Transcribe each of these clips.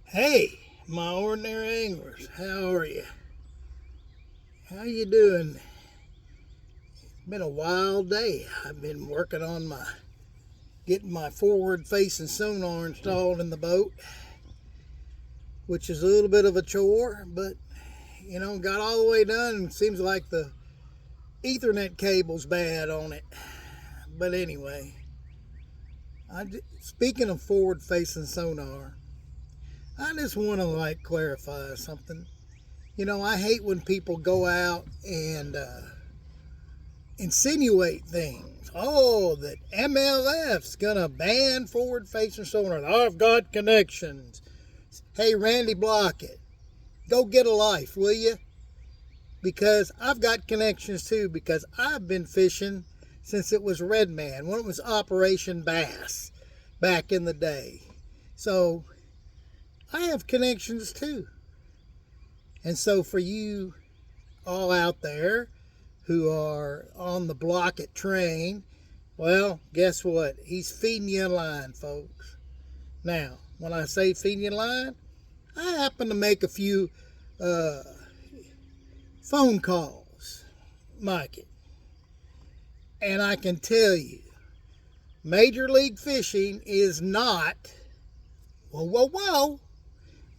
Hey, my ordinary anglers, how are you? How you doing? It's been a wild day. I've been working on getting my forward facing sonar installed in the boat, which is a little bit of a chore, but got all the way done. And seems like the Ethernet cable's bad on it. But anyway, speaking of forward facing sonar, I just want to clarify something. I hate when people go out and insinuate things. Oh, that MLF's gonna ban forward facing sonar. I've got connections. Hey, Randy, block it. Go get a life, will you? Because I've got connections too, because I've been fishing since it was Red Man, when it was Operation Bass back in the day. So I have connections too. And so for you all out there who are on the block it train, well, guess what? He's feeding you a line, folks. Now, when I say feeding you a line, I happen to make a few phone calls, Mike. And I can tell you, Major League Fishing is not, whoa,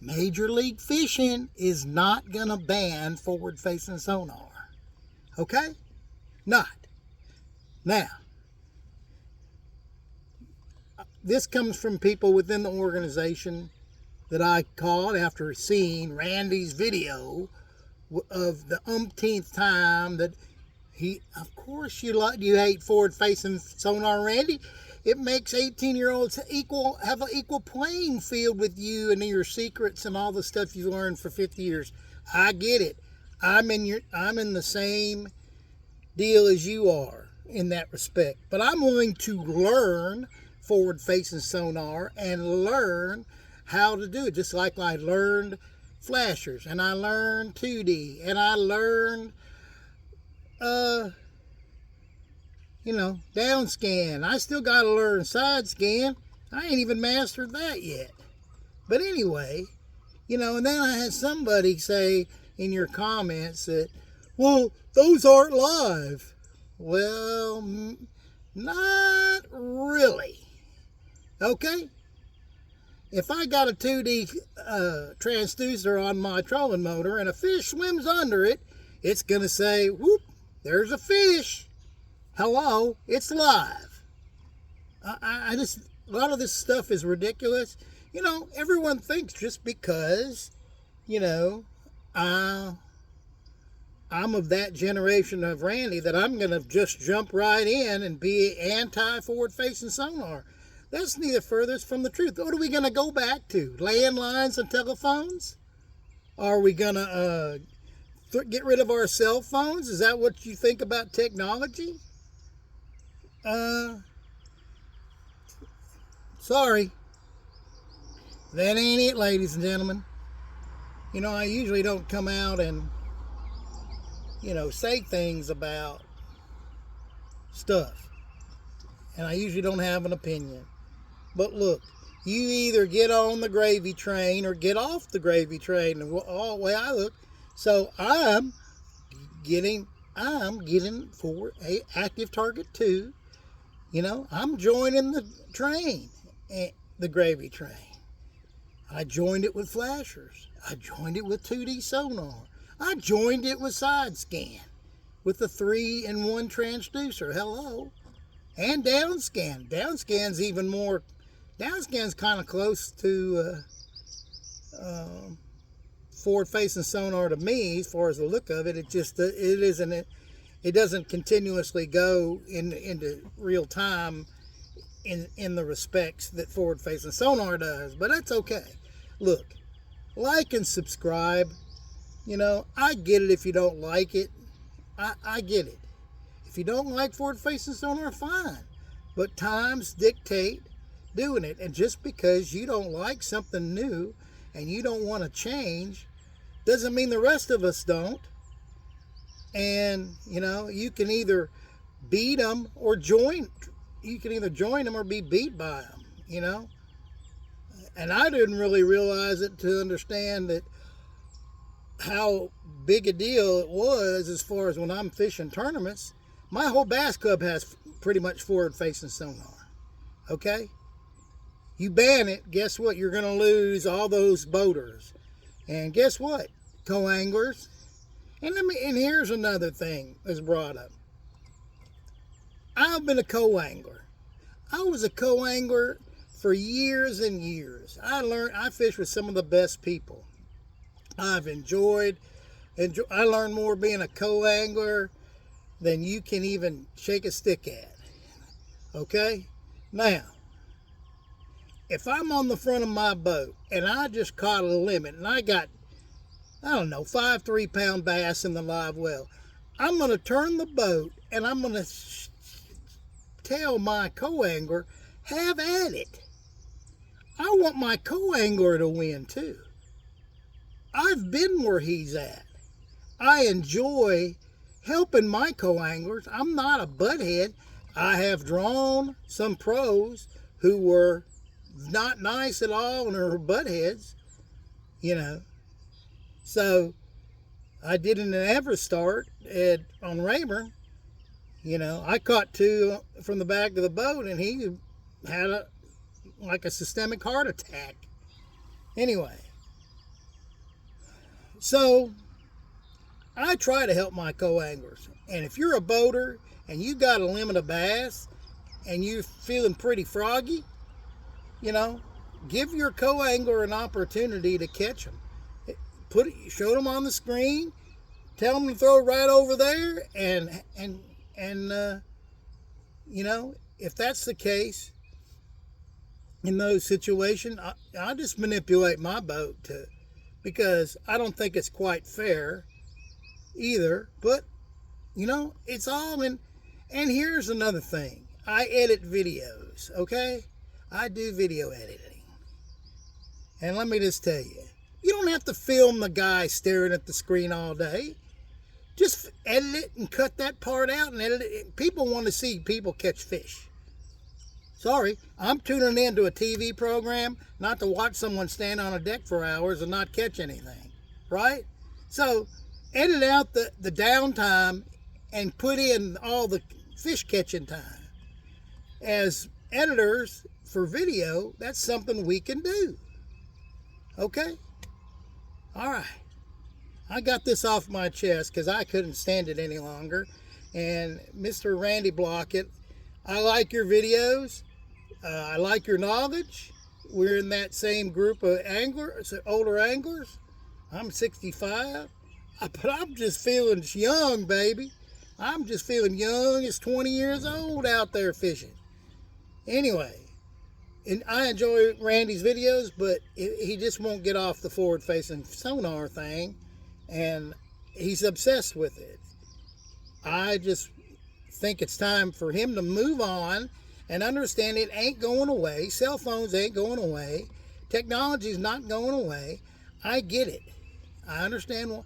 Major League Fishing is not going to ban forward-facing sonar. Okay? Not. Now, this comes from people within the organization that I called after seeing Randy's video of the umpteenth time that of course you hate forward-facing sonar, Randy. It makes 18-year-olds have an equal playing field with you and your secrets and all the stuff you've learned for 50 years. I get it. I'm in the same deal as you are in that respect. But I'm willing to learn forward-facing sonar and learn how to do it. Just like I learned flashers and I learned 2D and I learned down scan. I still got to learn side scan. I ain't even mastered that yet. But anyway, and then I had somebody say in your comments that, well, those aren't live. Well, not really. Okay? If I got a 2D transducer on my trolling motor and a fish swims under it, it's going to say, whoop, there's a fish. Hello, it's live. I just, a lot of this stuff is ridiculous. Everyone thinks just because, I'm of that generation of Randy that I'm going to just jump right in and be anti-forward-facing sonar. That's neither furthest from the truth. What are we going to go back to? Landlines and telephones? Are we going to get rid of our cell phones? Is that what you think about technology? Sorry. That ain't it, ladies and gentlemen. I usually don't come out and, say things about stuff. And I usually don't have an opinion. But look, you either get on the gravy train or get off the gravy train. And all the way I look, so I'm getting for a active target 2. I'm joining the train, the gravy train. I joined it with flashers. I joined it with 2D sonar. I joined it with side scan with the 3-in-1 transducer. Hello. And down scan. Down scan's even more. Down scan's kind of close to forward-facing sonar to me as far as the look of it. It doesn't continuously go into real time in the respects that forward-facing sonar does, but that's okay. Look, like and subscribe. I get it if you don't like it. I get it. If you don't like forward-facing sonar, fine. But times dictate doing it. And just because you don't like something new and you don't want to change doesn't mean the rest of us don't. And, you can either beat them or join. You can either join them or be beat by them, And I didn't really realize it to understand that how big a deal it was as far as when I'm fishing tournaments. My whole bass club has pretty much forward facing sonar. Okay? You ban it, guess what? You're going to lose all those boaters. And guess what? Co-anglers. And here's another thing that's brought up. I've been a co-angler. I was a co-angler for years and years. I fished with some of the best people. I've enjoyed. I learned more being a co-angler than you can even shake a stick at. Okay? Now, if I'm on the front of my boat and I just caught a limit and I got, I don't know, 5 3-pound bass in the live well, I'm going to turn the boat and I'm going to tell my co-angler, have at it. I want my co-angler to win too. I've been where he's at. I enjoy helping my co-anglers. I'm not a butthead. I have drawn some pros who were not nice at all and are buttheads, you know. So I did an Everstart on Rayburn. You know, I caught 2 from the back of the boat and he had a systemic heart attack. Anyway, so I try to help my co-anglers. And if you're a boater and you got a limit of bass and you're feeling pretty froggy, you know, give your co-angler an opportunity to catch them. Show them on the screen, tell them to throw right over there, and you know, if that's the case, in those situations, I just manipulate my boat because I don't think it's quite fair either. But, you know, it's all in. And here's another thing. I edit videos, okay? I do video editing. And let me just tell you, you don't have to film the guy staring at the screen all day. Just edit it and cut that part out and edit it. People want to see people catch fish. Sorry, I'm tuning into a TV program not to watch someone stand on a deck for hours and not catch anything, right? So edit out the downtime and put in all the fish catching time. As editors for video, that's something we can do. Okay? All right. I got this off my chest because I couldn't stand it any longer. And Mr. Randy Blockett, I like your videos. I like your knowledge. We're in that same group of anglers, older anglers. I'm 65, but I'm just feeling young, baby. I'm just feeling young as 20 years old out there fishing. Anyway, and I enjoy Randy's videos, but he just won't get off the forward-facing sonar thing, and he's obsessed with it. I just think it's time for him to move on and understand it ain't going away. Cell phones ain't going away. Technology's not going away. I get it. I understand.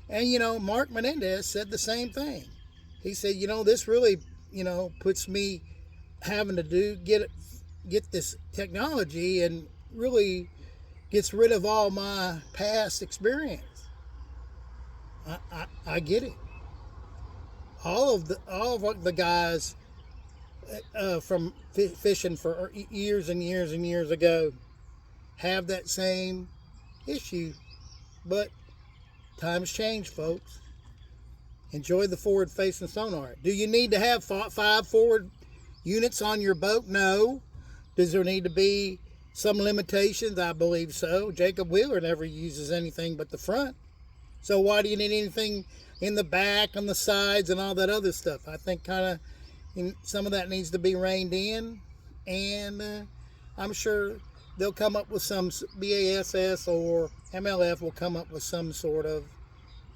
And, you know, Mark Menendez said the same thing. He said, you know, this really, you know, puts me having to get this technology and really gets rid of all my past experience. I get it. All of the guys from fishing for years and years and years ago have that same issue, but times change, folks. Enjoy the forward-facing sonar. Do you need to have 5 forward units on your boat? No. Does there need to be some limitations? I believe so. Jacob Wheeler never uses anything but the front. So why do you need anything in the back, on the sides, and all that other stuff? I think kind of some of that needs to be reined in, and I'm sure they'll come up with some, BASS or MLF will come up with some sort of,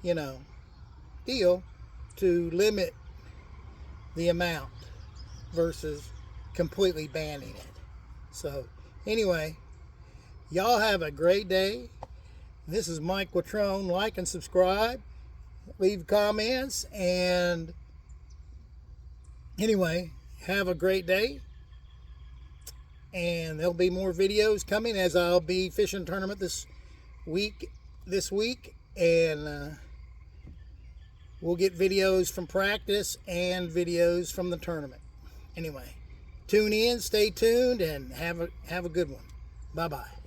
you know, deal to limit the amount versus completely banning it. So anyway, y'all have a great day. This is Mike Watrone. Like and subscribe, leave comments, and anyway, have a great day. and there'll be more videos coming as I'll be fishing tournament this week, and we'll get videos from practice and videos from the tournament. Anyway, tune in, stay tuned, and have a good one. Bye-bye.